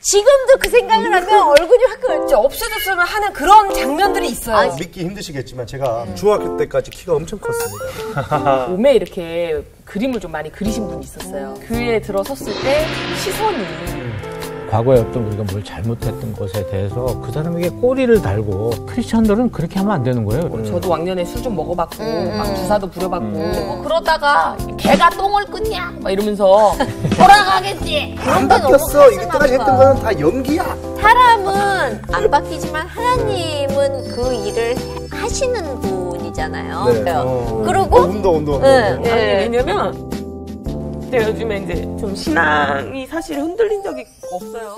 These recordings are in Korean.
지금도 그 생각을 하면 얼굴이 화끈. 없어졌으면 하는 그런 장면들이 있어요. 믿기 힘드시겠지만 제가 중학교 때까지 키가 엄청 컸습니다. 몸에 이렇게 그림을 좀 많이 그리신 분이 있었어요. 교회에 들어섰을 때 시선이 과거에 어떤 우리가 뭘 잘못했던 것에 대해서 그 사람에게 꼬리를 달고 크리스천들은 그렇게 하면 안 되는 거예요. 저도 왕년에 술 좀 먹어봤고 막 주사도 부려봤고 뭐 그러다가 개가 똥을 끄냐 막 이러면서 돌아가겠지. 안 바뀌었어. 이때까지 했던 거는 다 연기야. 사람은 안 바뀌지만 하나님은 그 일을 하시는 분이잖아요. 네. 그리고 운동. 아니 왜냐면 제가 요즘에 이제 좀 신앙이 사실 흔들린 적이 없어요.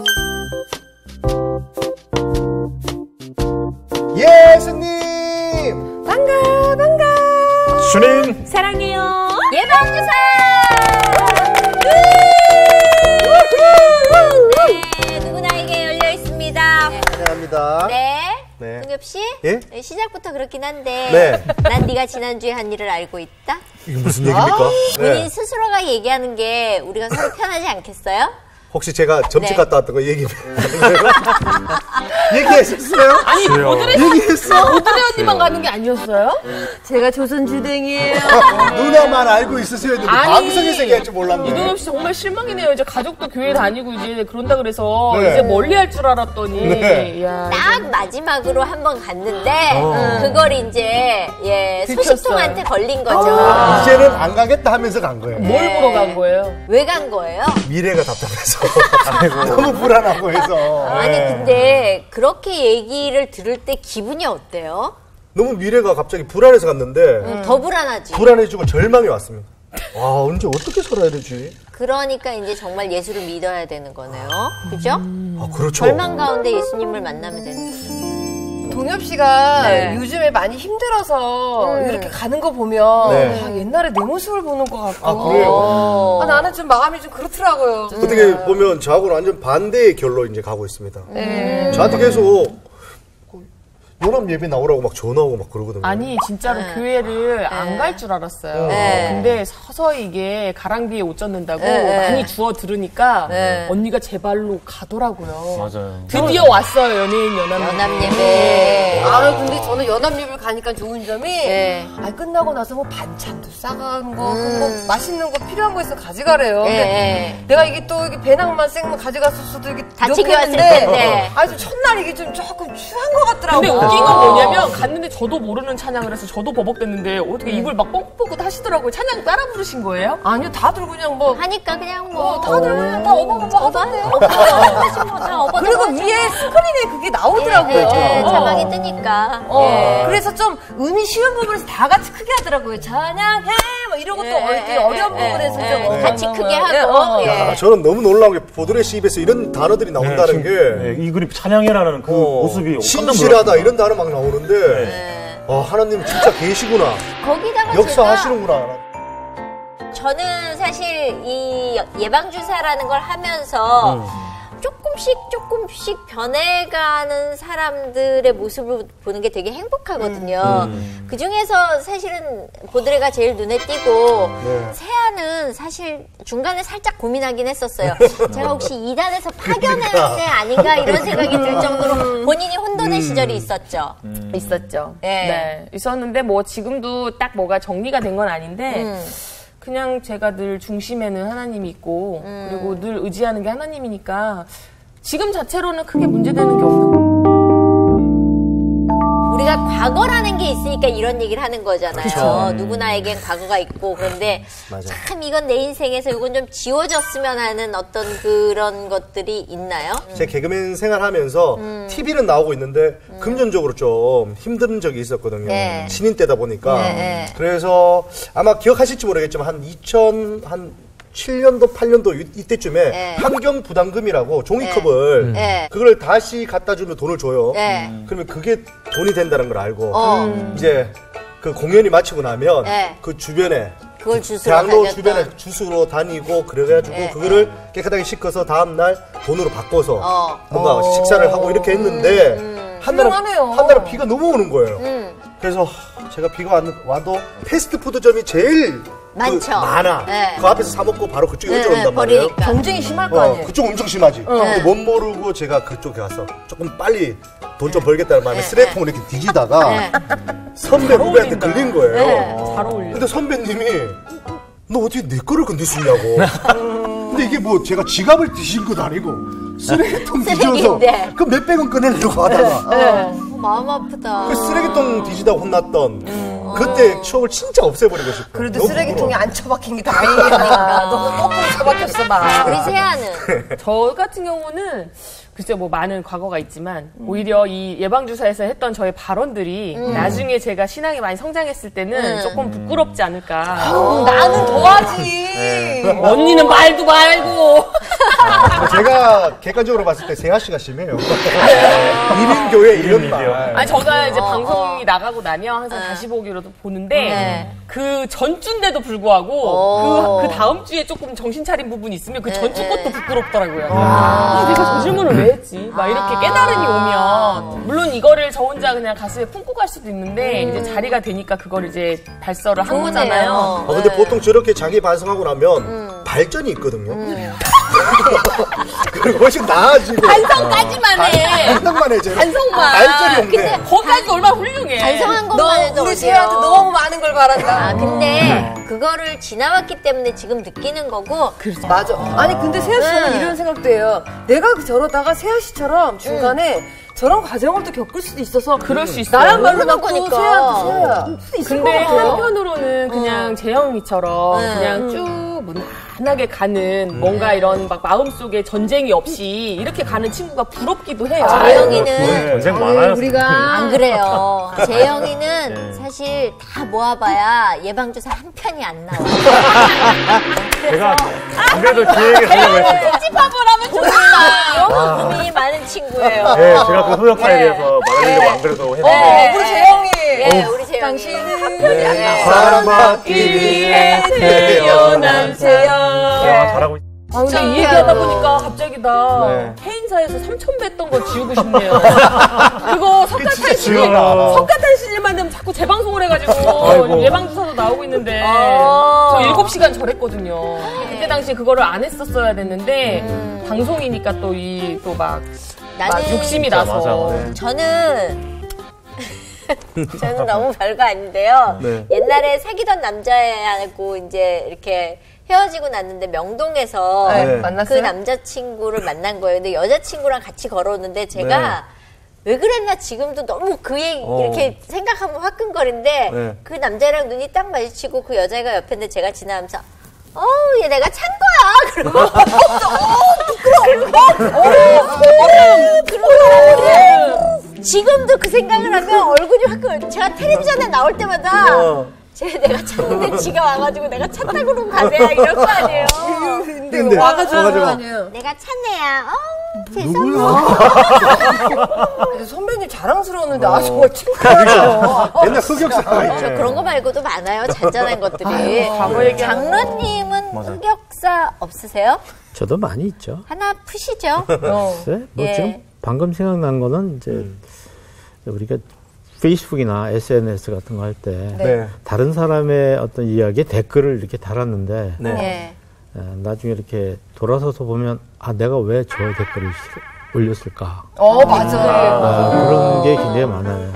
예수님! 반가. 주님! 사랑해요. 예방주사! 네, 누구나에게 열려 있습니다. 환영합니다. 네. 동엽 씨? 예? 시작부터 그렇긴 한데. 난 네가 지난주에 한 일을 알고 있다? 이게 무슨 얘기입니까? 본인 스스로가 얘기하는 게 우리가 서로 편하지 않겠어요? 혹시 제가 점집 갔다 왔던 거 얘기했었어요? 아니 얘기했어? 오드레 언니만 가는 게 아니었어요? 제가 조선주댕이에요. 누나만 알고 있으셔야 되는데 방송에서 얘기할 줄 몰랐네. 이동엽 씨 정말 실망이네요. 이제 가족도 교회 다니고 이제 그런다 그래서 네. 이제 멀리 할 줄 알았더니 네. 야, 딱 마지막으로 한 번 갔는데 그걸 이제 소식통한테 걸린 거죠. 이제는 안 가겠다 하면서 간 거예요. 뭘 보러 간 거예요? 왜 간 거예요? 미래가 답답해서 너무 불안하고 해서. 아니 근데 그렇게 얘기를 들을 때 기분이 어때요? 너무 미래가 갑자기 불안해서 갔는데 더 불안하지. 불안해지고 절망이 왔습니다. 와, 언제 어떻게 살아야 되지? 그러니까 이제 정말 예수를 믿어야 되는 거네요. 그죠? 아, 그렇죠. 절망 가운데 예수님을 만나면 되는 거죠. 동엽 씨가 네. 요즘에 많이 힘들어서 이렇게 가는 거 보면 네. 아, 옛날에 내 모습을 보는 것 같고 아, 그래요? 나는 좀 마음이 좀 그렇더라고요. 어떻게 보면 저하고는 완전 반대의 결로 이제 가고 있습니다. 저한테 계속 연합 예배 나오라고 막 전화오고 막 그러거든요. 아니 진짜로 교회를 안 갈 줄 알았어요. 네. 근데 서서히 이게 가랑비에 옷 젖는다고 네. 많이 주워 들으니까 네. 언니가 제 발로 가더라고요. 맞아요. 드디어 왔어요 연예인 연합 예배. 아 근데 저는 연합예배를 가니까 좋은 점이 네. 끝나고 나서 뭐 반찬도 싸가는 거, 뭐 맛있는 거 필요한 거 있으면 가져가래요. 근데 네. 내가 이게 또 이게 배낭만 생면 가져갔을 수도 이게 다 챙겨왔을 부족했는데 텐데. 좀 첫날 이게 좀 조금 추한 것 같더라고. 근데 웃긴 건 뭐냐면 갔는데 저도 모르는 찬양을 해서 저도 버벅댔는데 어떻게 입을 막 뻥긋뻥긋 하시더라고요. 찬양 따라 부르신 거예요? 아니요 다들 그냥 뭐 하니까 그냥 뭐 다들 그냥 다 어버버버 하던데. 그리고 그리고 위에 스크린에 그게 나오더라고요. 자막이 뜨니까. 그래서 좀 음이 쉬운 부분에서 다 같이 크게 하더라고요. 찬양해 뭐 이러고 또 어려운 부분에서 좀 같이 크게 하고. 야, 저는 너무 놀라운 게 보드레 씨 입에서 이런 단어들이 나온다는 게 이 그림 찬양이라는 그 모습이 신실하다 이런 단어 막 나오는데 하나님 진짜 계시구나. 거기다가 역사하시는구나. 저는 사실 이 예방주사라는 걸 하면서 조금씩 변해가는 사람들의 모습을 보는 게 되게 행복하거든요. 그 중에서 사실은 보드레가 제일 눈에 띄고 세아는 사실 중간에 살짝 고민하긴 했었어요. 제가 혹시 2단에서 파견한 애 아닌가 이런 생각이 들 정도로 본인이 혼돈의 시절이 있었죠. 있었죠. 네. 네. 있었는데 뭐 지금도 딱 뭐가 정리가 된 건 아닌데 그냥 제가 늘 중심에는 하나님이 있고 그리고 늘 의지하는 게 하나님이니까 지금 자체로는 크게 문제되는 게 없는 거예요. 우리가 과거라는 게 있으니까 이런 얘기를 하는 거잖아요. 그쵸. 누구나에겐 과거가 있고 그런데 맞아. 참 이건 내 인생에서 이건 좀 지워졌으면 하는 어떤 그런 것들이 있나요? 제 개그맨 생활하면서 TV는 나오고 있는데 금전적으로 좀 힘든 적이 있었거든요. 네. 신인 때다 보니까. 네. 그래서 아마 기억하실지 모르겠지만 한 2007년도, 8년도 이때쯤에 네. 환경 부담금이라고 종이컵을 네. 그걸 다시 갖다 주면 돈을 줘요. 네. 그러면 그게 돈이 된다는 걸 알고 이제 그 공연이 마치고 나면 네. 그 주변에 그걸 주스로 대학로 다녔던. 주변에 주스로 다니고 그래가지고 그거를 깨끗하게 씻어서 다음날 돈으로 바꿔서 뭔가 식사를 하고 이렇게 했는데 한 달은 비가 너무 오는 거예요. 그래서 제가 비가 와도 패스트푸드점이 제일 많죠. 많아. 네. 그 앞에서 사 먹고 바로 그쪽에 얹어놓는단 말이에요. 버리니까. 경쟁이 심할 거 아니에요. 그쪽 엄청 심하지. 근데 못 모르고 제가 그쪽에 가서 조금 빨리 돈 좀 벌겠다는 마음에 쓰레기통을 이렇게 뒤지다가 선배 후배한테 걸린 거예요. 잘 어울려. 근데 선배님이 너 어떻게 내 거를 건들 수 있냐고. 근데 이게 뭐 제가 지갑을 뒤진 것도 아니고 쓰레기통 뒤져서 쓰레기인데. 그 몇백 원 꺼내려고 하다가 마음 아프다. 그 쓰레기통 뒤지다 혼났던 그때 추억을 진짜 없애버리고 싶어요. 그래도 너무 쓰레기통에 안 처박힌 게 다행이야. 너무 거꾸로 처박혔어, 막. 우리 세아는 저 같은 경우는 글쎄 뭐 많은 과거가 있지만 오히려 이 예방주사에서 했던 저의 발언들이 나중에 제가 신앙이 많이 성장했을 때는 조금 부끄럽지 않을까. 나는 더하지. 언니는 말도 말고. 제가 객관적으로 봤을 때 세아 씨가 심해요. 1인 교회 이런 말. 아니 저가 이제 방송이 나가고 나면 항상 다시 보기로도 보는데 그 전주인데도 불구하고 그 다음 주에 조금 정신 차린 부분이 있으면 그 전주 것도 부끄럽더라고요. 내가 저 질문을 왜 했지? 막 이렇게 깨달음이 오면 물론 이거를 저 혼자 그냥 가슴에 품고 갈 수도 있는데 이제 자리가 되니까 그걸 이제 발설을 한 거잖아요. 근데 보통 저렇게 자기 반성하고 나면 발전이 있거든요. 그리고 훨씬 나아지고. 반성까지만 해. 반성만 해, 쟤는. 반성만. 발전이 없네. 거기까지도 얼마나 훌륭해. 반성한 것만 해도 너 우리 어때요? 세아한테 너무 많은 걸 바란다. 근데 그거를 지나왔기 때문에 지금 느끼는 거고. 맞아. 아니 근데 세아 씨는 이런 생각도 해요. 내가 저러다가 세아 씨처럼 중간에 저런 과정을 또 겪을 수도 있어서 그럴 수 있어요. 나란 말로 그런 놓고 거니까. 세아한테 세아야. 수도 있을 근데 것 같아요. 한편으로는 그냥 재영이처럼 그냥 쭉 무난하게 가는 뭔가 이런 막 마음속에 전쟁이 없이 이렇게 가는 친구가 부럽기도 해요. 재영이는 전쟁 많아요. 우리가 안 그래요. 재영이는 사실 다 모아봐야 예방주사 한 편이 안 나와. 제가 그래도 기획에 하려고 했습니다. 찝밥을 하면 좋겠다. 너무 고민이 많은 친구예요. 네, 제가 그 소속사에 대해서 말하려고 안 그래도 했는데. 우리 재영이 예, 우리 재영이. 당신은 사랑받기 위해 태어난 야, 잘하고 있... 근데 이 얘기하다 보니까 갑자기 나 해인사에서 3,000배 했던 거 지우고 싶네요. 그거 석가탄 시즌만 되면 자꾸 재방송을 해가지고 예방주사도 나오고 있는데 저 7시간 절했거든요. 그때 당시에 그거를 안 했었어야 됐는데 방송이니까 또 막 나는 욕심이 나서 저는 너무 별거 아닌데요. 옛날에 사귀던 남자하고 이제 이렇게 헤어지고 났는데 명동에서 만났어요? 그 남자친구를 만난 거예요. 근데 여자친구랑 같이 걸었는데 제가 왜 그랬나 지금도 너무 그 얘기 이렇게 생각하면 화끈거린데 그 남자랑 눈이 딱 마주치고 그 여자가 옆에 있는데 제가 지나가면서 얘 내가 찬 거야. 그러고 그러고 지금도 그 생각을 하면 얼굴이 화끈. 제가 텔레비전에 나올 때마다 내가 찼는데 지가 와가지고 내가 찼다 그러고 가세요 이럴 거 아니에요. 근데 와가지고 아니에요. 내가 찼네야. 죄송해요. 선배님 자랑스러웠는데 정말 칭찬해요. 옛날 흑역사가 있죠. 그런 거 말고도 많아요. 잔잔한 것들이. 장로님은 흑역사 없으세요? 저도 많이 있죠. 하나 푸시죠. 네? 뭐 지금 방금 생각난 거는 이제 우리가 페이스북이나 SNS 같은 거 할 때 다른 사람의 어떤 이야기에 댓글을 이렇게 달았는데 나중에 이렇게 돌아서서 보면 내가 왜 저 댓글을 올렸을까? 맞아요. 그런 게 굉장히 많아요.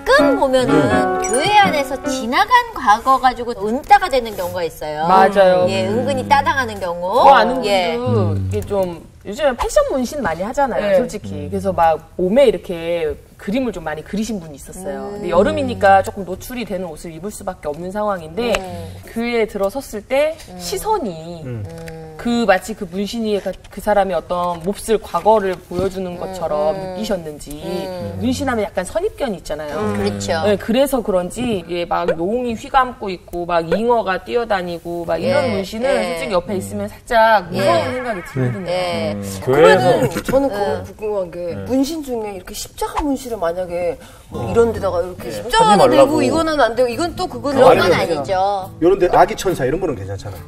가끔 보면은 교회 안에서 지나간 과거 가지고 은따가 되는 경우가 있어요. 맞아요. 예, 은근히 따당하는 경우. 저 아는 분도 이게 좀 요즘에 패션 문신 많이 하잖아요, 솔직히. 그래서 막 몸에 이렇게 그림을 좀 많이 그리신 분이 있었어요. 근데 여름이니까 조금 노출이 되는 옷을 입을 수밖에 없는 상황인데 교회에 들어섰을 때 시선이 마치 그 문신이 그 사람의 어떤 몹쓸 과거를 보여주는 것처럼 느끼셨는지 문신하면 약간 선입견이 있잖아요. 그렇죠. 네, 그래서 그런지 이게 막 용이 휘감고 있고 막 잉어가 뛰어다니고 막 이런 문신은 솔직히 옆에 있으면 살짝 무서운 생각이 들거든요. 그러면은 저는 그거 궁금한 게 문신 중에 이렇게 십자가 문신을 만약에 뭐 이런 데다가 이렇게 십자가는 되고 이거는 안 되고 이건 또 그거는 그런 건 아니죠. 이런데 아기 천사 이런 거는 괜찮잖아요.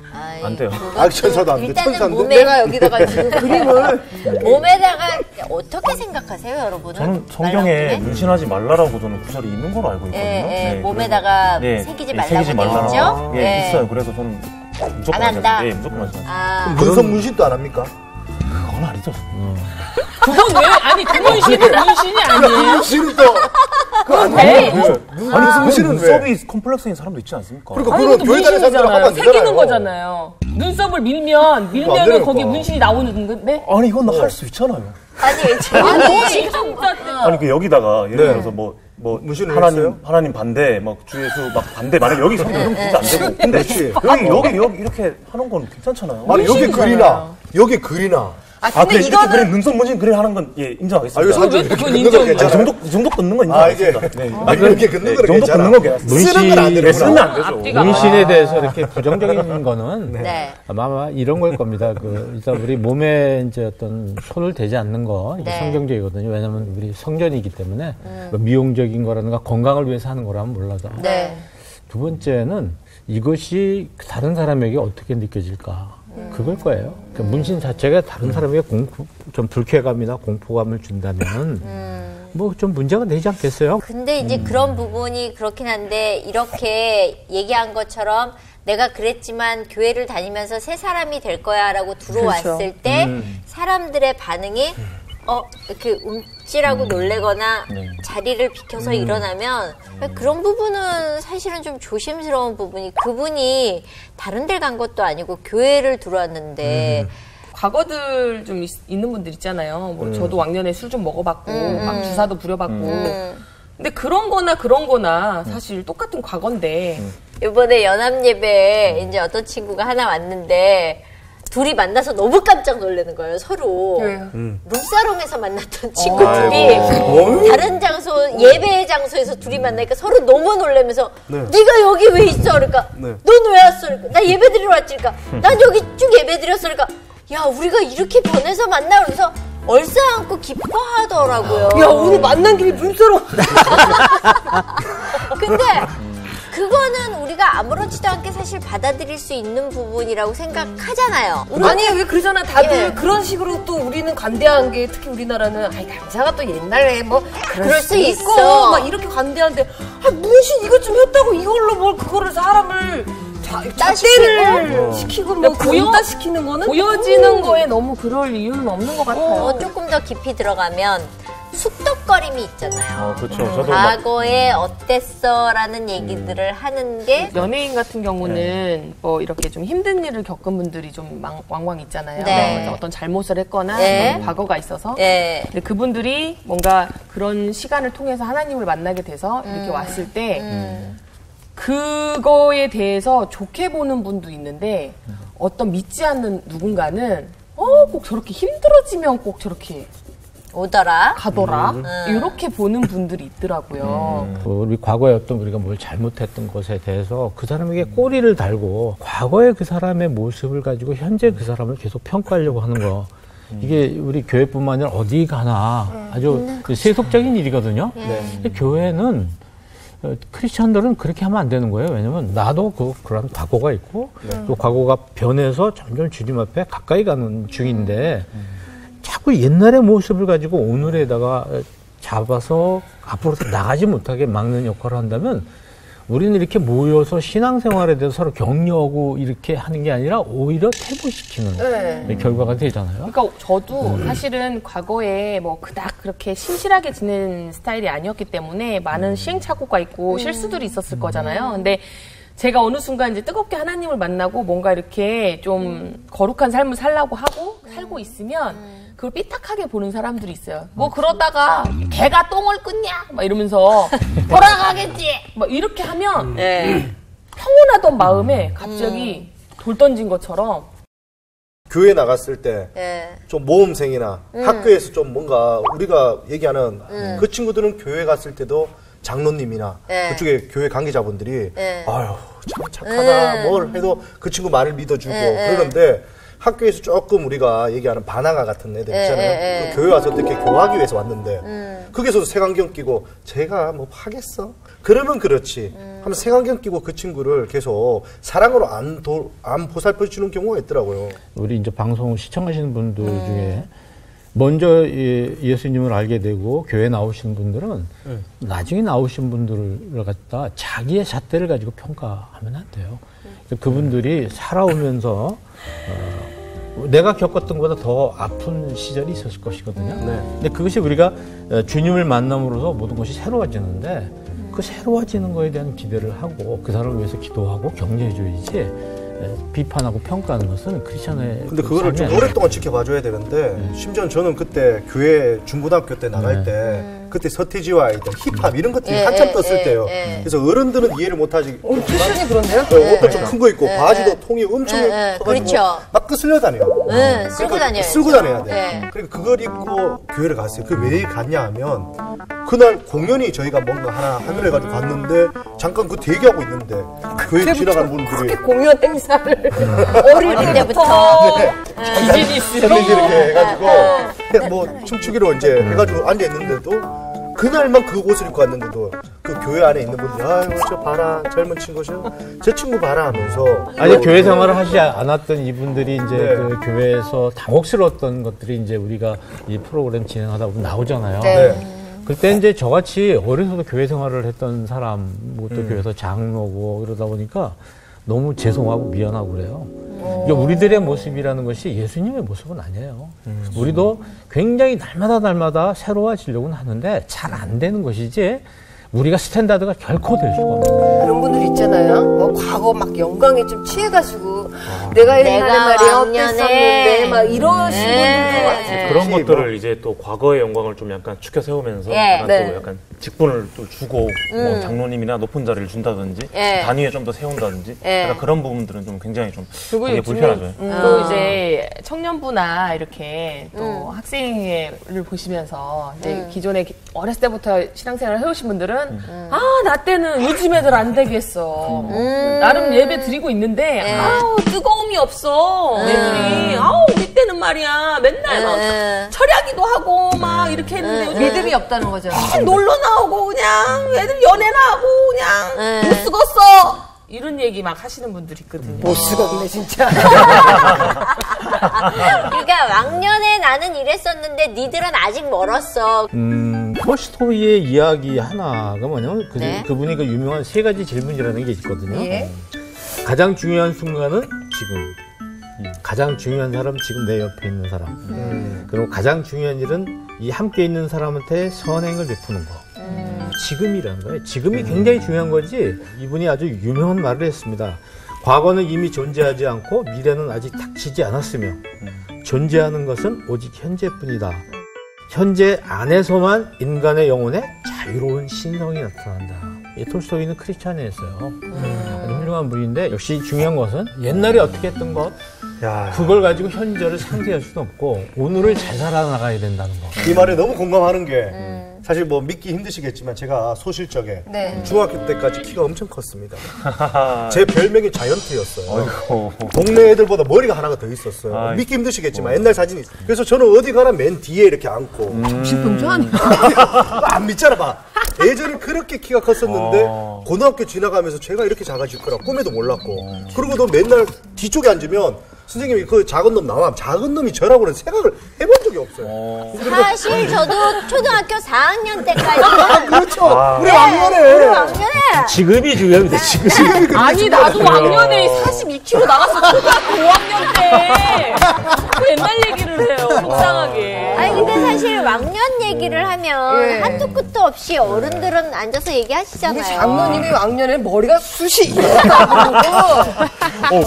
안 돼요. 아기 천사도 안 일단은 천사인데? 내가 여기다가 지금 그림을 몸에다가 어떻게 생각하세요, 여러분은? 저는 성경에 문신하지 말라라고 저는 구절이 있는 걸로 알고 있거든요. 네, 몸에다가 새기지 말라고 되어 있죠? 예, 있어요. 그래서 저는 무조건 안 한다? 예, 무조건 하지 않습니다. 눈썹 문신도 안 합니까? 그건 아니죠. 그건 왜? 아니, 그 문신은 문신이 아니에요? 문신은 또 그안 왜? 아니 문신은 왜? 눈썹이 컴플렉스인 사람도 있지 않습니까? 그러니까 아니, 그건 그것도 교회 다니는 사람들 하면 문신이잖아요. 안 새기는 되잖아요. 거잖아요. 눈썹을 밀면은 거기 문신이 나오는 건데? 아니 이건 할 수 있잖아요. 아니, 그 여기다가 예를 들어서 문신을 하나님 반대, 주 예수 반대 만약 여기 성경 이런 거 진짜 안 되고. 근데 여기 이렇게 하는 건 괜찮잖아요. 아니 여기 글이나 근데 이렇게 그림 눈썹 문신 그림 하는 건 인정하겠습니다. 이거 사진 이렇게 긋는 거 괜찮아요? 이 정도 긋는 건 인정하겠습니다. 이렇게 긋는 거는 정도 긋는 거 괜찮아요. 쓰는 건 안 되는 쓰면 안 되죠. 문신에 대해서 이렇게 부정적인 거는 아마 이런 걸 겁니다. 일단 우리 몸에 이제 어떤 손을 대지 않는 거 이게 성경적이거든요. 왜냐하면 우리 성전이기 때문에 미용적인 거라든가 건강을 위해서 하는 거라면 몰라도. 두 번째는 이것이 다른 사람에게 어떻게 느껴질까. 그걸 거예요. 그러니까 문신 자체가 다른 사람에게 좀 불쾌감이나 공포감을 준다면 뭐 좀 문제가 되지 않겠어요? 근데 이제 그런 부분이 그렇긴 한데 이렇게 얘기한 것처럼 내가 그랬지만 교회를 다니면서 새 사람이 될 거야라고 들어왔을 때 사람들의 반응이 이렇게 움찔하고 놀래거나 자리를 비켜서 일어나면 그런 부분은 사실은 좀 조심스러운 부분이 그분이 다른 데 간 것도 아니고 교회를 들어왔는데 과거들 좀 있는 분들 있잖아요. 저도 왕년에 술 좀 먹어봤고 막 주사도 부려봤고 근데 그런 거나 사실 똑같은 과거인데 이번에 연합예배에 이제 어떤 친구가 하나 왔는데 둘이 만나서 너무 깜짝 놀라는 거예요, 서로. 룸사롱에서 만났던 친구들이 다른 장소, 예배 장소에서 둘이 만나니까 서로 너무 놀라면서 네가 여기 왜 있어? 그러니까 넌 왜 왔어? 그러니까 나 예배 드리러 왔지. 그러니까 난 여기 쭉 예배 드렸어. 그러니까 야, 우리가 이렇게 변해서 만나. 그래서 얼싸안고 기뻐하더라고요. 야, 오늘 만난 길이 룸사롱. 근데 그거는 우리가 아무렇지도 않게 사실 받아들일 수 있는 부분이라고 생각하잖아요. 아니 왜 그러잖아. 다들 그런 식으로 또 우리는 관대한 게 특히 우리나라는 강사가 또 옛날에 뭐 그럴 수 있어. 막 이렇게 관대한데 문신 이것 좀 했다고 이걸로 뭘 그거를 사람을 잣대를 시키고 뭐 고용시키는 거는 보여지는 거에 너무 그럴 이유는 없는 것 같아요. 조금 더 깊이 들어가면 숙덕거림이 있잖아요. 그렇죠. 저도 과거에 어땠어라는 얘기들을 하는 게 연예인 같은 경우는 뭐 이렇게 좀 힘든 일을 겪은 분들이 좀 왕왕 있잖아요. 어떤 잘못을 했거나 과거가 있어서 근데 그분들이 뭔가 그런 시간을 통해서 하나님을 만나게 돼서 이렇게 왔을 때 그거에 대해서 좋게 보는 분도 있는데 어떤 믿지 않는 누군가는 꼭 저렇게 힘들어지면 꼭 저렇게 가더라. 이렇게 보는 분들이 있더라고요. 우리 과거에 우리가 뭘 잘못했던 것에 대해서 그 사람에게 꼬리를 달고 과거의 그 사람의 모습을 가지고 현재 그 사람을 계속 평가하려고 하는 거. 이게 우리 교회뿐만 아니라 어디 가나 아주 세속적인 일이거든요. 교회는 크리스찬들은 그렇게 하면 안 되는 거예요. 왜냐면 나도 그런 과거가 있고 또 과거가 변해서 점점 주님 앞에 가까이 가는 중인데 자꾸 옛날의 모습을 가지고 오늘에다가 잡아서 앞으로 나가지 못하게 막는 역할을 한다면 우리는 이렇게 모여서 신앙생활에 대해서 서로 격려하고 이렇게 하는 게 아니라 오히려 퇴보시키는 결과가 되잖아요. 그러니까 저도 사실은 과거에 뭐 그닥 그렇게 신실하게 지낸 스타일이 아니었기 때문에 많은 시행착오가 있고 실수들이 있었을 거잖아요. 근데 제가 어느 순간 이제 뜨겁게 하나님을 만나고 뭔가 이렇게 좀 거룩한 삶을 살려고 하고 살고 있으면 그걸 삐딱하게 보는 사람들이 있어요. 뭐 그러다가 개가 똥을 끊냐? 막 이러면서 돌아가겠지? 막 이렇게 하면 평온하던 마음에 갑자기 돌 던진 것처럼 교회 나갔을 때 좀 모험생이나 학교에서 좀 뭔가 우리가 얘기하는 그 친구들은 교회 갔을 때도 장로님이나 그쪽에 교회 관계자분들이 아유 참 착하다 뭘 해도 그 친구 말을 믿어주고 그러는데 학교에서 조금 우리가 얘기하는 반항아 같은 애들 있잖아요. 그 교회 와서 어떻게 교화하기 위해서 왔는데 거기서도 색안경 끼고 제가 뭐 하겠어? 그러면 그렇지. 하면 색안경 끼고 그 친구를 계속 사랑으로 안 보살펴주는 경우가 있더라고요. 우리 이제 방송 시청하시는 분들 중에 먼저 예수님을 알게 되고 교회 나오시는 분들은 나중에 나오신 분들을 갖다 자기의 잣대를 가지고 평가하면 안 돼요. 그분들이 살아오면서 내가 겪었던 것보다 더 아픈 시절이 있었을 것이거든요. 근데 그것이 우리가 주님을 만남으로써 모든 것이 새로워지는데 그 새로워지는 거에 대한 기대를 하고 그 사람을 위해서 기도하고 격려해줘야지 비판하고 평가하는 것은 크리스천의 근데 그거를 좀 오랫동안 지켜봐줘야 되는데 심지어 저는 그때 교회 중고등학교 때 나갈 때 그때 서태지와 아이들 힙합 이런 것들이 한참 떴을 때요. 그래서 어른들은 이해를 못하지. 패션이 그런데요? 옷도 좀 큰 거 입고 바지도 통이 엄청 커가지고 그렇죠. 막 끄슬려 다녀요. 쓸고 다녀요. 쓸고 다녀야 돼. 그러니까 그걸 입고 교회를 갔어요. 그 왜 갔냐 하면 그날 공연이 저희가 뭔가 하기로 해가지고 갔는데 잠깐 그 대기하고 있는데 교회 지나가는 분들이 공연 행사를 어릴 때부터 비즈니스 챌린지 이렇게 해가지고 뭐 춤추기로 이제 해가지고 앉아 있는데도 그날만 그 옷을 입고 왔는데도 그 교회 안에 있는 분들이 아유 저 봐라 젊은 친구죠 저 친구 봐라 하면서 아니 교회 생활을 하지 않았던 이분들이 이제 그 교회에서 당혹스러웠던 것들이 이제 우리가 이 프로그램 진행하다 보면 나오잖아요. 그때 이제 저같이 어려서도 교회 생활을 했던 사람, 뭐 또 교회에서 장로고 이러다 보니까 너무 죄송하고 미안하고 그래요. 그러니까 우리들의 모습이라는 것이 예수님의 모습은 아니에요. 우리도 굉장히 날마다 새로워지려고는 하는데 잘 안 되는 것이지 우리가 스탠다드가 결코 될 수가 없어요. 그런 분들 있잖아요. 뭐 과거 막 영광에 좀 취해가지고 내가 옛날에 말이야 어땠었는데 막 이러신 분들도 많아요. 그런 것들을 이제 또 과거의 영광을 좀 약간 추켜 세우면서 약간 또 약간 직분을 또 주고 뭐 장로님이나 높은 자리를 준다든지 단위에 좀 더 세운다든지 약간 그런 부분들은 좀 굉장히 좀 되게 불편하죠. 또 이제 청년부나 이렇게 또 학생회를 보시면서 이제 기존에 어렸을 때부터 신앙생활을 해오신 분들은 나 때는 요즘 애들 안 되겠어. 나름 예배 드리고 있는데 아우 뜨거움이 없어. 애들이 우리 때는 말이야 맨날 막 철야기도 하고 막 이렇게 했는데 믿음이 없다는 거죠. 놀러 나오고 그냥 애들 연애나 하고 그냥 못 쓰겠어. 이런 얘기 막 하시는 분들이 있거든요. 못 쓰겠네 진짜. 그러니까 왕년에 나는 이랬었는데 니들은 아직 멀었어. 톨스토이의 이야기 하나가 뭐냐면 그분이 그 유명한 세 가지 질문이라는 게 있거든요. 가장 중요한 순간은 지금. 가장 중요한 사람 지금 내 옆에 있는 사람. 그리고 가장 중요한 일은 이 함께 있는 사람한테 선행을 베푸는 거. 지금이라는 거예요. 지금이 굉장히 중요한 거지. 이분이 아주 유명한 말을 했습니다. 과거는 이미 존재하지 않고 미래는 아직 닥치지 않았으며 존재하는 것은 오직 현재뿐이다. 현재 안에서만 인간의 영혼에 자유로운 신성이 나타난다. 이 톨스토이는 크리스찬이었어요. 훌륭한 분인데 역시 중요한 것은 옛날에 어떻게 했던 것 그걸 가지고 현재를 상쇄할 수는 없고 오늘을 잘 살아나가야 된다는 거. 이 말에 너무 공감하는 게 사실 뭐 믿기 힘드시겠지만 제가 소실적에 중학교 때까지 키가 엄청 컸습니다. 제 별명이 자이언트였어요. 동네 애들보다 머리가 하나가 더 있었어요. 믿기 힘드시겠지만 옛날 사진이 그래서 저는 어디 가나 맨 뒤에 이렇게 앉고 정신병자 안 믿잖아 봐. 예전에 그렇게 키가 컸었는데 고등학교 지나가면서 제가 이렇게 작아질 거라 꿈에도 몰랐고 그리고도 맨날 뒤쪽에 앉으면 선생님이 그 작은 놈 나와 작은 놈이 저라고는 생각을 해본 적이 없어요. 사실 저도 초등학교 4학년 때까지 그렇죠. 우리 왕년에 지금이 중요합니다. 지금. 아니 나도 왕년에 42kg 나갔어. 초등학교 5학년 때. 옛날 얘기를 해요. 속상하게. 아니 근데 사실 왕년 얘기를 하면 한도 끝도 없이 어른들은 앉아서 얘기하시잖아요. 장모님이 왕년에 머리가 숱이 이렇다고.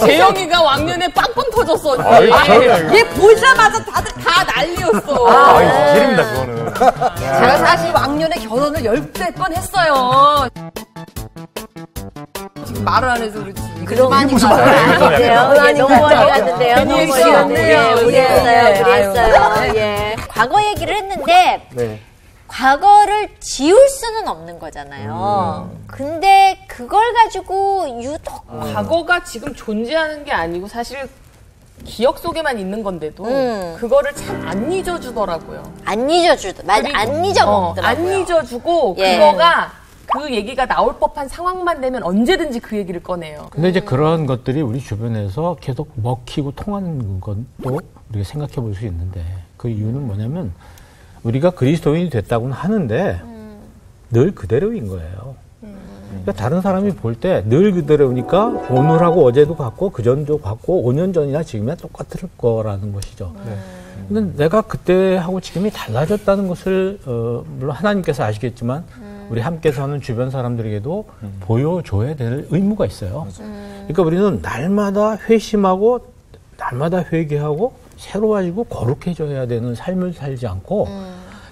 재영이가 왕년에 빵빵 터졌어. 얘 보자마자 다들 다 난리였어. 사실입니다 그거는. 제가 사실 왕년에 결혼을 10번 했어요. 지금 말을 안 해서 그렇지. 그런 게 무슨 말이에요? 너무 많이 갔는데요. 너무 많이 갔는데요. 그랬어요. 과거 얘기를 했는데 과거를 지울 수는 없는 거잖아요. 근데 그걸 가지고 유독 과거가 지금 존재하는 게 아니고 사실 기억 속에만 있는 건데도 그거를 참 안 잊어주더라고요. 안 잊어주더. 맞아. 안 잊어먹더라고요. 안 잊어주고 그거가 그 얘기가 나올 법한 상황만 되면 언제든지 그 얘기를 꺼내요. 근데 이제 그런 것들이 우리 주변에서 계속 먹히고 통하는 것도 우리가 생각해 볼 수 있는데 그 이유는 뭐냐면 우리가 그리스도인이 됐다고는 하는데 늘 그대로인 거예요. 그러니까 다른 사람이 볼 때 늘 그대로니까 오늘하고 어제도 같고 그전도 같고 5년 전이나 지금이나 똑같을 거라는 것이죠. 근데 내가 그때하고 지금이 달라졌다는 것을 물론 하나님께서 아시겠지만 우리 함께 사는 주변 사람들에게도 보여줘야 될 의무가 있어요. 그러니까 우리는 날마다 회심하고 날마다 회개하고 새로워지고 거룩해져야 되는 삶을 살지 않고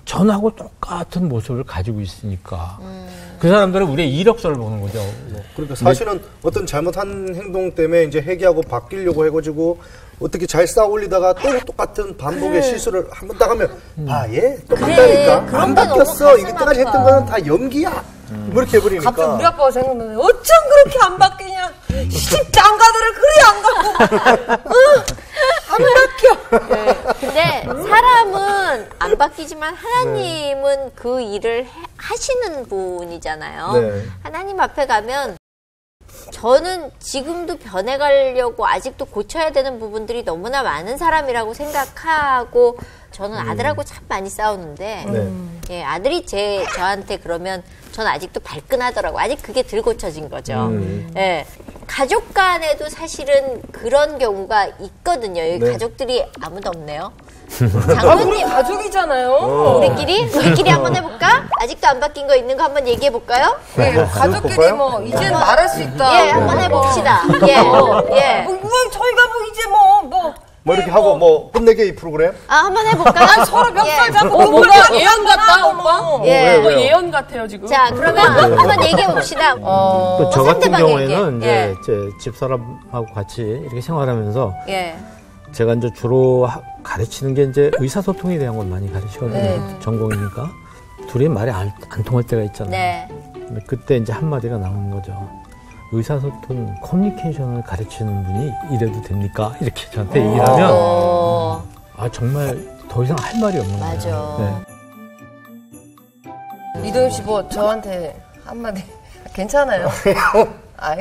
전하고 똑같은 모습을 가지고 있으니까 그 사람들은 우리의 이력서를 보는 거죠. 그러니까 사실은 어떤 잘못한 행동 때문에 이제 회개하고 바뀌려고 해가지고 어떻게 잘 쌓아 올리다가 또 똑같은 반복의 실수를 한 번 딱 하면 얘 똑같다니까 안 바뀌었어. 이때까지 했던 거는 다 연기야. 뭐 이렇게 해버리니까. 갑자기 우리 아빠가 생각나네. 어쩜 그렇게 안 바뀌냐. 시집장가들을 그리 안 가고. 안 바뀌어. 네. 근데 사람은 안 바뀌지만 하나님은 그 일을 하시는 분이잖아요. 네. 하나님 앞에 가면 저는 지금도 변해가려고 아직도 고쳐야 되는 부분들이 너무나 많은 사람이라고 생각하고 저는 아들하고 참 많이 싸우는데 예, 아들이 저한테 그러면 전 아직도 발끈하더라고. 아직 그게 덜 고쳐진 거죠. 예, 가족 간에도 사실은 그런 경우가 있거든요. 여기 가족들이 아무도 없네요. 장모님 가족이잖아요. 우리끼리 한번 해볼까? 아직도 안 바뀐 거 있는 거 한번 얘기해 볼까요? 네, 가족끼리 뭐 이제는 말할 수 있다. 예, 한번 해봅시다. 예. 저희가 뭐 이제 뭐 이렇게 하고 뭐 끝내게 이 프로그램? 한번 해볼까요? 서로 멱살 잡고 뭔가 예언 같다, 오빠? 예. 예언 같아요, 지금. 자, 그러면 한번 얘기해 봅시다. 또 저 같은 경우에는 이제 제 집사람하고 같이 이렇게 생활하면서 제가 이제 주로 가르치는 게 이제 의사소통에 대한 걸 많이 가르치거든요. 전공이니까. 둘이 말이 안 통할 때가 있잖아요. 네. 근데 그때 이제 한마디가 나오는 거죠. 의사소통, 커뮤니케이션을 가르치는 분이 이래도 됩니까? 이렇게 저한테 얘기를 하면 정말 더 이상 할 말이 없는 거예요. 맞아. 네. 이동엽 씨 뭐 저한테 한마디 괜찮아요.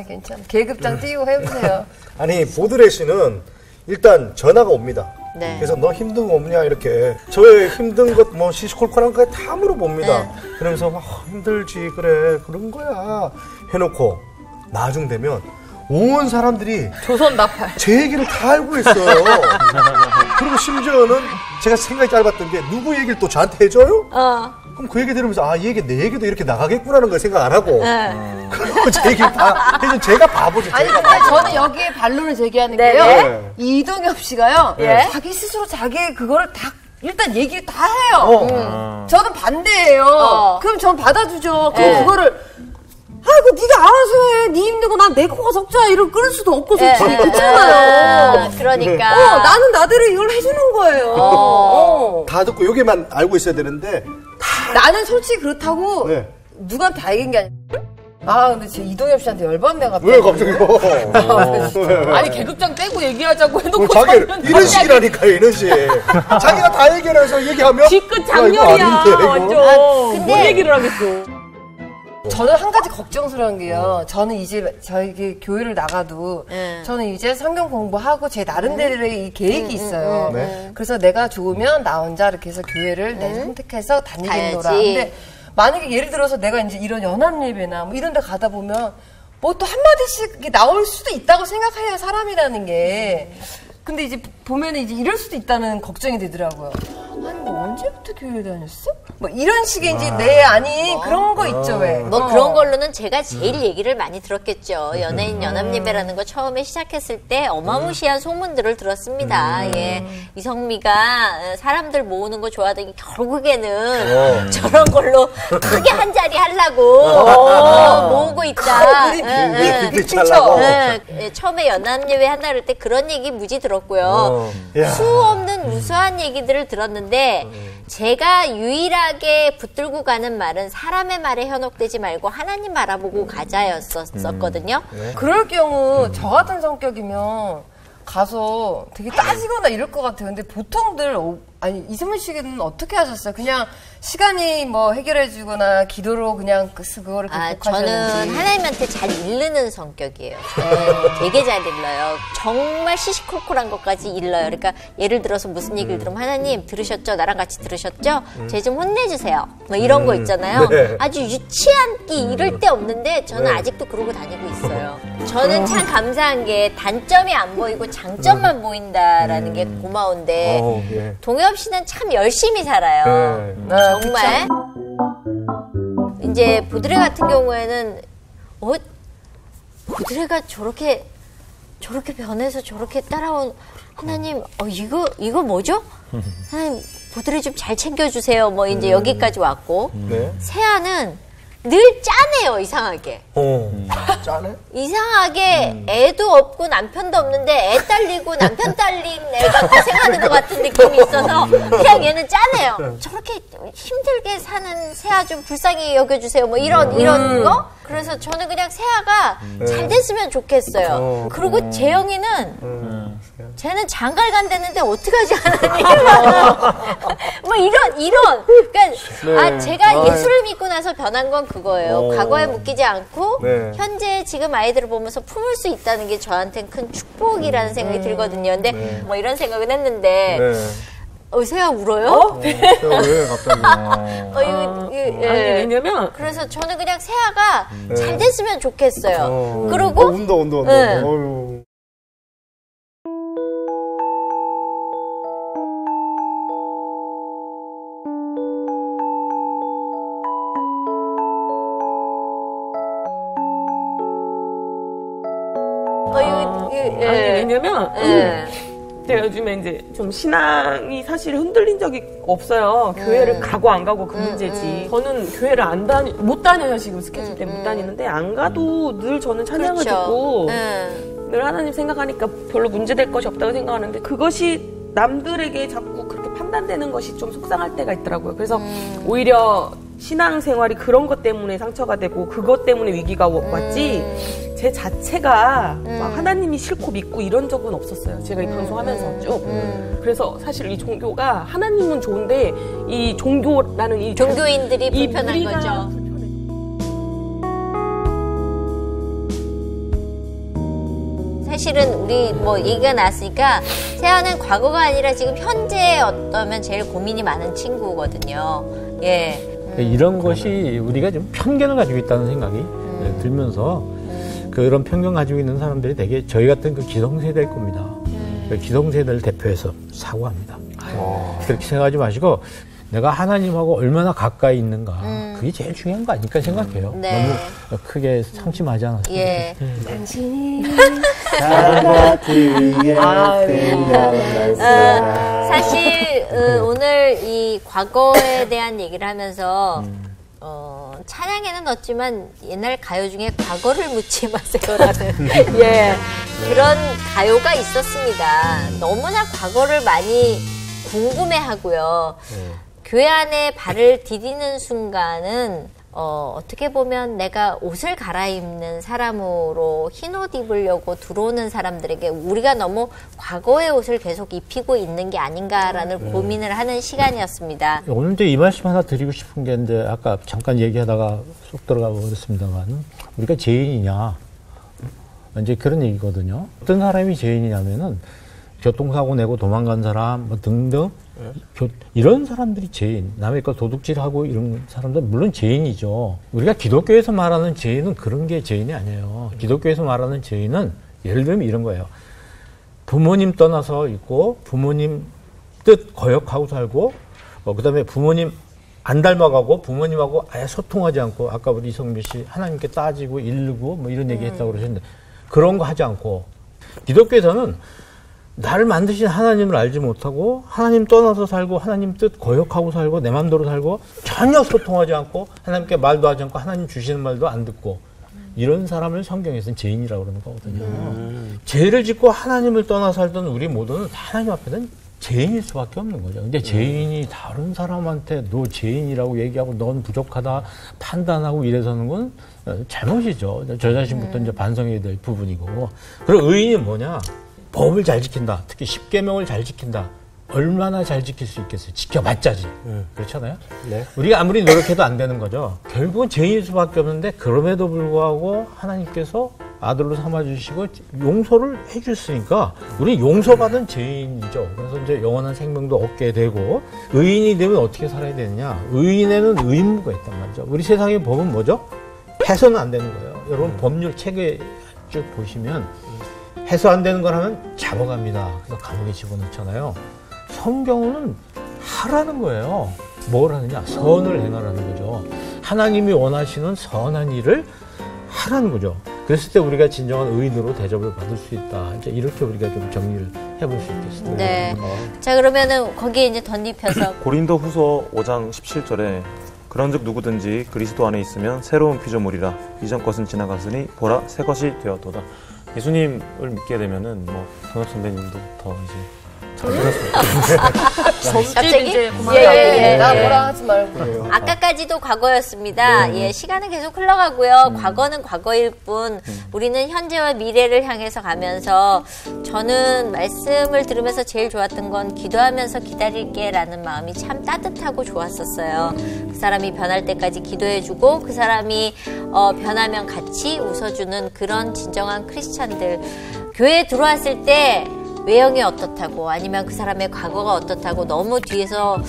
괜찮아. 계급장 띄우고 해보세요. 아니 보드레 씨는 일단 전화가 옵니다. 네. 그래서 너 힘든 거 없냐 이렇게 저의 힘든 것 뭐 시시콜콜한 거 다 물어봅니다. 그러면서 힘들지 그래 그런 거야 해놓고 나중 되면 온 사람들이 조선 나팔 제 얘기를 다 알고 있어요. 그리고 심지어는 제가 생각이 짧았던 게 누구 얘기를 또 저한테 해줘요? 그럼 그 얘기 들으면서 이 얘기 내 얘기도 이렇게 나가겠구나는 걸 생각 안 하고 그리고 제 얘기를 다 해서 제가 바보죠. 아니 근데 저는 여기에 반론을 제기하는 게요. 이동엽 씨가요. 자기 스스로 자기 그거를 다 일단 얘기를 다 해요. 저는 반대예요. 그럼 전 받아주죠. 그럼 그거를 아이고 네가 알아서 해. 네 힘든 거 난 내 코가 적자 이러고 끊을 수도 없고 솔직히 그렇잖아요. 그러니까 나는 나대로 이걸 해주는 거예요. 다 듣고 여기만 알고 있어야 되는데 나는 솔직히 그렇다고 누구한테 다 얘기한 게 아니야. 근데 제 이동엽 씨한테 열받네 갑자기. 왜 갑자기 아니 계급장 떼고 얘기하자고 해놓고 자기 이런 식이라니까요. 이런 식 자기가 다 얘기해서 얘기하면 뒤끝 장렬이야 완전. 근데 뭘 얘기를 하겠어. 저는 한 가지 걱정스러운 게요. 저는 이제 저희 교회를 나가도 저는 이제 성경 공부하고 제 나름대로의 이 계획이 있어요. 그래서 내가 좋으면 나 혼자 이렇게 해서 교회를 내 선택해서 다니겠노라. 근데 만약에 예를 들어서 내가 이제 이런 연합예배나 뭐 이런 데 가다 보면 뭐 또 한마디씩 나올 수도 있다고 생각해요. 사람이라는 게. 근데 이제 보면은 이제 이럴 수도 있다는 걱정이 되더라고요. 아니 뭐 언제부터 교회 다녔어? 뭐 이런 식의 이제 아닌 그런 거 있죠 왜? 뭐 그런 걸로는 제가 제일 얘기를 많이 들었겠죠. 연예인 연합예배라는 거 처음에 시작했을 때 어마무시한 소문들을 들었습니다. 이성미가 사람들 모으는 거 좋아하더니 결국에는 저런 걸로 크게 한 자리 하려고 모으고 있다. 처음에 연합예배 한다 그럴 때 그런 얘기 무지 들었고요. 수 없는 우수한 얘기들을 들었는데 제가 유일하게 붙들고 가는 말은 사람의 말에 현혹되지 말고 하나님 바라보고 가자였었거든요. 그럴 경우 저 같은 성격이면 가서 되게 따지거나 이럴 것 같아요. 근데 보통들 아니 이승훈 씨는 어떻게 하셨어요? 그냥 시간이 뭐 해결해주거나 기도로 그냥 그거를 극복하셨는지. 저는 하나님한테 잘 읽는 성격이에요. 네, 되게 잘 읽어요. 정말 시시콜콜한 것까지 읽어요. 그러니까 예를 들어서 무슨 얘기를 들으면 하나님 들으셨죠? 나랑 같이 들으셨죠? 쟤 좀 혼내주세요. 뭐 이런 거 있잖아요. 네. 아주 유치한 게 이럴 데 없는데 저는 아직도 그러고 다니고 있어요. 저는 참 감사한 게 단점이 안 보이고 장점만 보인다라는 게 고마운데 동엽 씨는 참 열심히 살아요. 정말. 이제 보드레 같은 경우에는 보드레가 저렇게 변해서 저렇게 따라온 하나님 이거 뭐죠? 하나님 보드레 좀 잘 챙겨주세요. 뭐 이제 여기까지 왔고 세아는 늘 짜네요, 이상하게. 짜네? 이상하게 애도 없고 남편도 없는데 애 딸리고 남편 딸린 애가 고생하는 것 같은 느낌이 있어서 그냥 얘는 짜네요. 저렇게 힘들게 사는 세아 좀 불쌍히 여겨주세요. 뭐 이런 거? 그래서 저는 그냥 세아가 잘 됐으면 좋겠어요. 그리고 재영이는 쟤는 장가를 간다는데 어떡하지 하나님? 뭐 이런. 그러니까 제가 예수를 믿고 나서 변한 건 그거예요. 과거에 묶이지 않고 현재 지금 아이들을 보면서 품을 수 있다는 게 저한테는 큰 축복이라는 생각이 들거든요. 근데 뭐 이런 생각은 했는데 세아 울어요? 세아 왜 갑자기? 왜냐면 그래서 저는 그냥 세아가 잘 됐으면 좋겠어요. 그리고 운다. 왜냐면 제가 요즘에 이제 좀 신앙이 사실 흔들린 적이 없어요. 교회를 가고 안 가고 그 문제지. 저는 교회를 못 다녀요. 지금 스케줄 때문에 못 다니는데 안 가도 늘 저는 찬양을 듣고 늘 하나님 생각하니까 별로 문제될 것이 없다고 생각하는데 그것이 남들에게 자꾸 그렇게 판단되는 것이 좀 속상할 때가 있더라고요. 그래서 오히려 신앙생활이 그런 것 때문에 상처가 되고 그것 때문에 위기가 왔지 제 자체가 막 하나님이 싫고 믿고 이런 적은 없었어요. 제가 이 방송하면서 쭉. 그래서 사실 이 종교가 하나님은 좋은데 이 종교라는 이 종교인들이 불편한 거죠. 사실은 우리 뭐 얘기가 나왔으니까 세아는 과거가 아니라 지금 현재에 어떠면 제일 고민이 많은 친구거든요. 예. 이런 것이 우리가 좀 편견을 가지고 있다는 생각이 들면서 그런 편견 가지고 있는 사람들이 되게 저희 같은 그 기성세대일 겁니다. 기성세대를 대표해서 사과합니다. 그렇게 생각하지 마시고 내가 하나님하고 얼마나 가까이 있는가 그게 제일 중요한 거 아닐까 생각해요. 네. 너무 크게 상심하지 않았어요. 예. 당신이 사실 오늘 이 과거에 대한 얘기를 하면서 찬양에는 넣었지만 옛날 가요 중에 과거를 묻지 마세요라는 그런 가요가 있었습니다. 너무나 과거를 많이 궁금해하고요. 교회 안에 발을 디디는 순간은 어떻게 보면 내가 옷을 갈아입는 사람으로 흰 옷 입으려고 들어오는 사람들에게 우리가 너무 과거의 옷을 계속 입히고 있는 게 아닌가라는 고민을 하는 시간이었습니다. 오늘 이제 이 말씀 하나 드리고 싶은 게 있는데 아까 잠깐 얘기하다가 쏙 들어가 버렸습니다만 우리가 죄인이냐 이제 그런 얘기거든요. 어떤 사람이 죄인이냐면은 교통사고 내고 도망간 사람 뭐 등등 이런 사람들이 죄인, 남의 거 도둑질하고 이런 사람들 물론 죄인이죠. 우리가 기독교에서 말하는 죄인은 그런 게 죄인이 아니에요. 기독교에서 말하는 죄인은 예를 들면 이런 거예요. 부모님 떠나서 있고 부모님 뜻 거역하고 살고 그다음에 부모님 안 닮아가고 부모님하고 아예 소통하지 않고 아까 우리 이성미 씨 하나님께 따지고 이르고 뭐 이런 얘기 했다고 그러셨는데 그런 거 하지 않고 기독교에서는 나를 만드신 하나님을 알지 못하고 하나님 떠나서 살고 하나님 뜻 거역하고 살고 내 맘대로 살고 전혀 소통하지 않고 하나님께 말도 하지 않고 하나님 주시는 말도 안 듣고 이런 사람을 성경에서는 죄인이라고 그러는 거거든요. 죄를 짓고 하나님을 떠나 살던 우리 모두는 하나님 앞에는 죄인일 수밖에 없는 거죠. 근데 죄인이 다른 사람한테 너 죄인이라고 얘기하고 넌 부족하다 판단하고 이래서는 건 잘못이죠. 저 자신부터 이제 반성해야 될 부분이고. 그리고 의인이 뭐냐? 법을 잘 지킨다. 특히 10계명을 잘 지킨다. 얼마나 잘 지킬 수 있겠어요? 지켜봤자지. 그렇잖아요? 네. 우리가 아무리 노력해도 안 되는 거죠. 결국은 죄인일 수밖에 없는데 그럼에도 불구하고 하나님께서 아들로 삼아주시고 용서를 해주셨으니까 우리 용서받은 죄인이죠. 그래서 이제 영원한 생명도 얻게 되고 의인이 되면 어떻게 살아야 되느냐. 의인에는 의무가 있단 말이죠. 우리 세상의 법은 뭐죠? 해서는 안 되는 거예요. 여러분 법률 책에 쭉 보시면 해서 안 되는 걸 하면 잡아갑니다. 그래서 감옥에 집어넣잖아요. 성경은 하라는 거예요. 뭘 하느냐? 선을 행하라는 거죠. 하나님이 원하시는 선한 일을 하라는 거죠. 그랬을 때 우리가 진정한 의인으로 대접을 받을 수 있다. 이제 이렇게 우리가 좀 정리를 해볼 수 있겠습니다. 네. 자, 그러면은 거기에 이제 덧입혀서 고린도후서 5장 17절에 그런즉 누구든지 그리스도 안에 있으면 새로운 피조물이라 이전 것은 지나갔으니 보라 새 것이 되었도다. 예수님을 믿게 되면은 뭐 정엽 선배님도 더 이제 갑자기? 나 뭐라 하지 말고. 아까까지도 과거였습니다. 예, 시간은 계속 흘러가고요. 과거는 과거일 뿐 우리는 현재와 미래를 향해서 가면서 저는 말씀을 들으면서 제일 좋았던 건 기도하면서 기다릴게라는 마음이 참 따뜻하고 좋았었어요. 그 사람이 변할 때까지 기도해주고 그 사람이 변하면 같이 웃어주는 그런 진정한 크리스찬들. 교회에 들어왔을 때 외형이 어떻다고 아니면 그 사람의 과거가 어떻다고 너무 뒤에서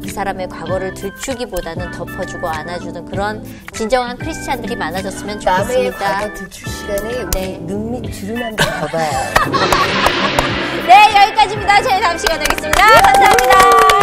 그 사람의 과거를 들추기보다는 덮어주고 안아주는 그런 진정한 크리스찬들이 많아졌으면 좋겠습니다. 남의 과거 들출 시간에 눈 밑 주름 한 번 더 봐요. 네, 여기까지입니다. 저희 다음 시간에 뵙겠습니다. 감사합니다.